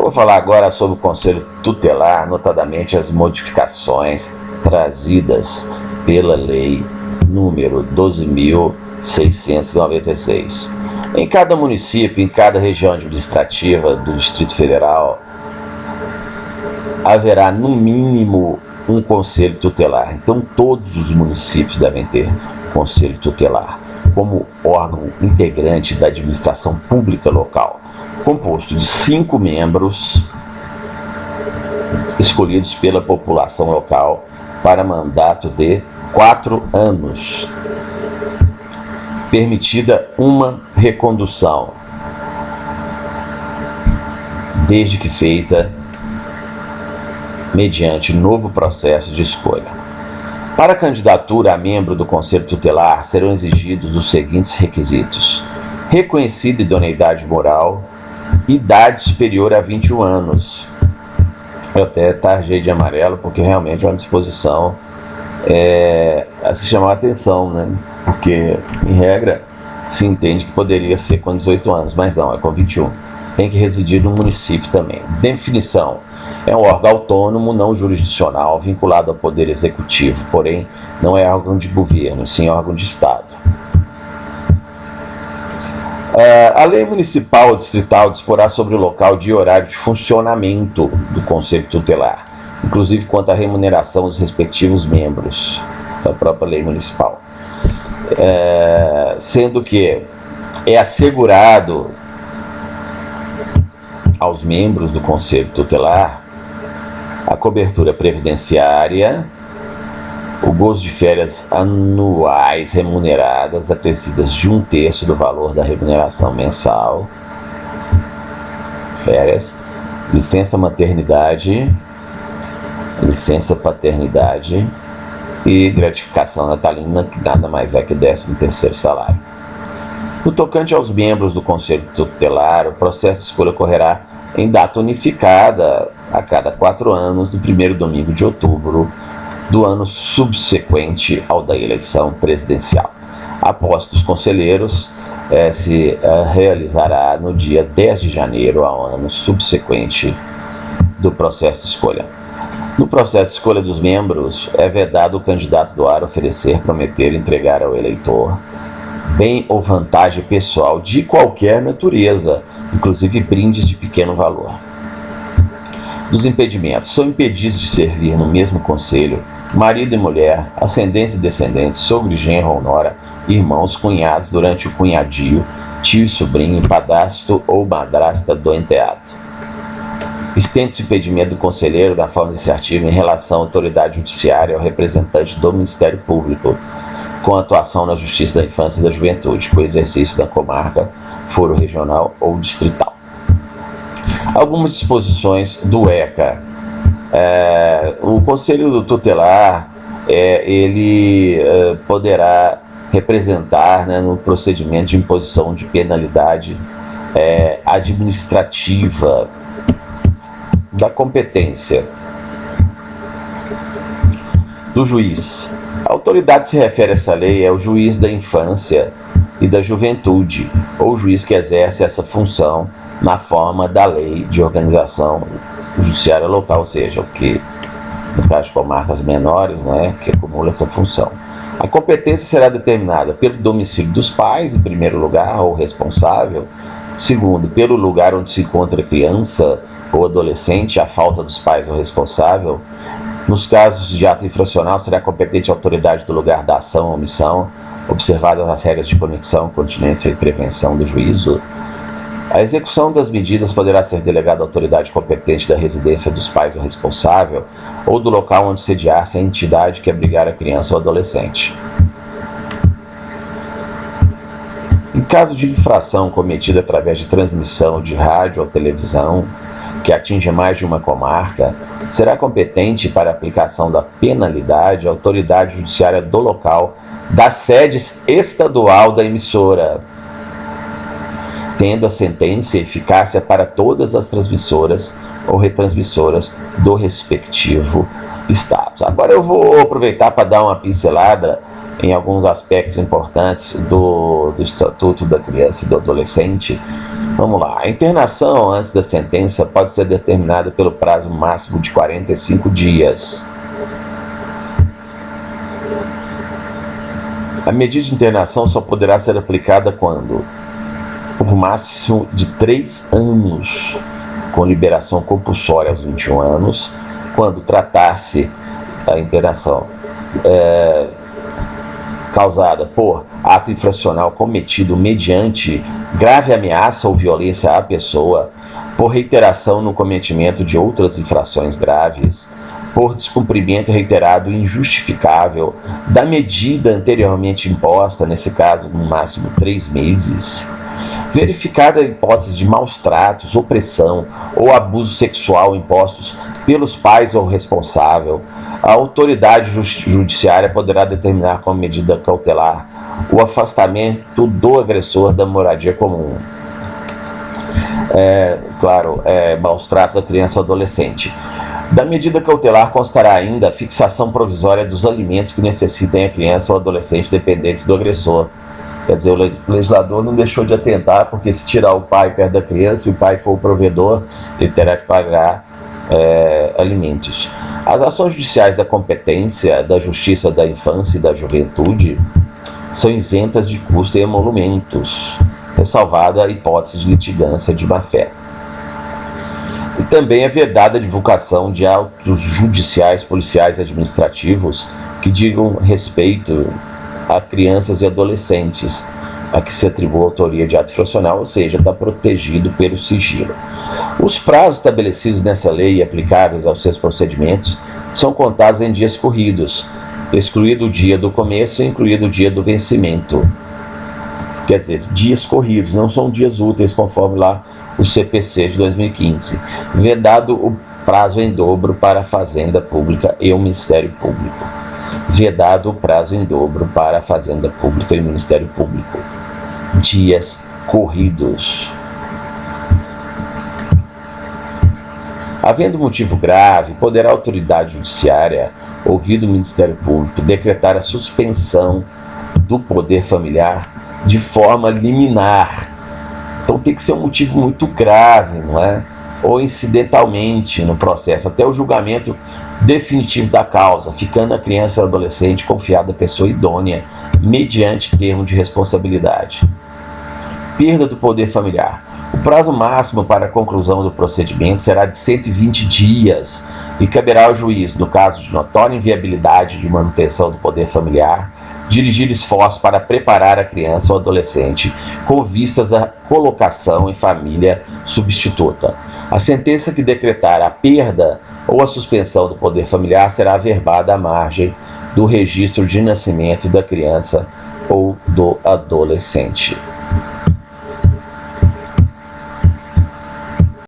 Vou falar agora sobre o Conselho Tutelar, notadamente as modificações trazidas pela Lei número 12.696. Em cada município, em cada região administrativa do Distrito Federal, haverá no mínimo um Conselho Tutelar. Então, todos os municípios devem ter Conselho Tutelar como órgão integrante da administração pública local, composto de 5 membros escolhidos pela população local para mandato de 4 anos, permitida uma recondução, desde que feita mediante novo processo de escolha. Para a candidatura a membro do Conselho Tutelar serão exigidos os seguintes requisitos: reconhecida idoneidade moral, idade superior a 21 anos. Eu até tarjei de amarelo porque realmente é uma disposição a se chamar a atenção, né? Porque, em regra, se entende que poderia ser com 18 anos, mas não, é com 21. Tem que residir no município também. Definição: é um órgão autônomo, não jurisdicional, vinculado ao Poder Executivo, porém não é órgão de governo, sim órgão de Estado. A Lei Municipal Distrital disporá sobre o local de horário de funcionamento do Conselho Tutelar, inclusive quanto à remuneração dos respectivos membros da própria Lei Municipal. Sendo que é assegurado aos membros do Conselho Tutelar a cobertura previdenciária, o gozo de férias anuais remuneradas acrescidas de 1/3 do valor da remuneração mensal, férias, licença maternidade, licença paternidade e gratificação natalina, que nada mais é que o 13º salário. No tocante aos membros do Conselho Tutelar, o processo de escolha ocorrerá em data unificada a cada 4 anos, do primeiro domingo de outubro do ano subsequente ao da eleição presidencial. A posse dos conselheiros se realizará no dia 10 de janeiro ao ano subsequente do processo de escolha. No processo de escolha dos membros, é vedado o candidato doar, oferecer, prometer, entregar ao eleitor bem ou vantagem pessoal de qualquer natureza, inclusive brindes de pequeno valor. Dos impedimentos: são impedidos de servir no mesmo conselho marido e mulher, ascendentes e descendentes, sogro e genro ou nora, irmãos, cunhados durante o cunhadio, tio e sobrinho, padrasto ou madrasta do enteado. Estende-se o impedimento do conselheiro da forma desse artigo em relação à autoridade judiciária ou representante do Ministério Público, com atuação na Justiça da Infância e da Juventude, com exercício da comarca, foro regional ou distrital. Algumas disposições do ECA. O Conselho Tutelar ele poderá representar, né, no procedimento de imposição de penalidade administrativa da competência do juiz. A autoridade se refere a essa lei é o juiz da infância e da juventude, ou o juiz que exerce essa função na forma da lei de organização judiciária local, ou seja, o que, no caso de comarcas menores, né, que acumula essa função. A competência será determinada pelo domicílio dos pais, em primeiro lugar, ou responsável; segundo, pelo lugar onde se encontra a criança ou adolescente, a falta dos pais ou responsável. Nos casos de ato infracional, será competente a autoridade do lugar da ação ou omissão, observadas as regras de conexão, continência e prevenção do juízo. A execução das medidas poderá ser delegada à autoridade competente da residência dos pais ou responsável, ou do local onde sediar-se a entidade que abrigar a criança ou adolescente. Em caso de infração cometida através de transmissão de rádio ou televisão, que atinge mais de uma comarca, será competente para a aplicação da penalidade a autoridade judiciária do local da sede estadual da emissora, tendo a sentença eficácia para todas as transmissoras ou retransmissoras do respectivo estado. Agora eu vou aproveitar para dar uma pincelada em alguns aspectos importantes do Estatuto da Criança e do Adolescente, Vamos lá. A internação antes da sentença pode ser determinada pelo prazo máximo de 45 dias. A medida de internação só poderá ser aplicada quando, por máximo de 3 anos, com liberação compulsória aos 21 anos, quando tratar-se a internação causada por ato infracional cometido mediante grave ameaça ou violência à pessoa, por reiteração no cometimento de outras infrações graves, por descumprimento reiterado e injustificável da medida anteriormente imposta, nesse caso, no máximo 3 meses, verificada a hipótese de maus tratos, opressão ou abuso sexual impostos pelos pais ou responsável, a autoridade judiciária poderá determinar como medida cautelar o afastamento do agressor da moradia comum. Maus tratos à criança ou adolescente. Da medida cautelar constará ainda a fixação provisória dos alimentos que necessitem a criança ou adolescente dependentes do agressor. Quer dizer, o legislador não deixou de atentar, porque se tirar o pai perto da criança e o pai for o provedor, ele terá que pagar alimentos. As ações judiciais da competência da Justiça da Infância e da Juventude são isentas de custo e emolumentos, ressalvada a hipótese de litigância de má-fé. E também é vedada a divulgação de autos judiciais, policiais e administrativos que digam respeito a crianças e adolescentes a que se atribua a autoria de ato infracional, ou seja, está protegido pelo sigilo. Os prazos estabelecidos nessa lei e aplicáveis aos seus procedimentos são contados em dias corridos, excluído o dia do começo e incluído o dia do vencimento. Quer dizer, dias corridos, não são dias úteis, conforme lá o CPC de 2015. Vedado o prazo em dobro para a Fazenda Pública e o Ministério Público. Vedado o prazo em dobro para a Fazenda Pública e o Ministério Público. Dias corridos. Havendo motivo grave, poderá a autoridade judiciária, ouvido o Ministério Público, decretar a suspensão do poder familiar de forma liminar. Então tem que ser um motivo muito grave, não é? Ou incidentalmente no processo, até o julgamento definitivo da causa, ficando a criança ou adolescente confiada à pessoa idônea, mediante termo de responsabilidade. Perda do poder familiar. O prazo máximo para a conclusão do procedimento será de 120 dias e caberá ao juiz, no caso de notória inviabilidade de manutenção do poder familiar, dirigir esforços para preparar a criança ou adolescente com vistas à colocação em família substituta. A sentença que decretar a perda ou a suspensão do poder familiar será averbada à margem do registro de nascimento da criança ou do adolescente.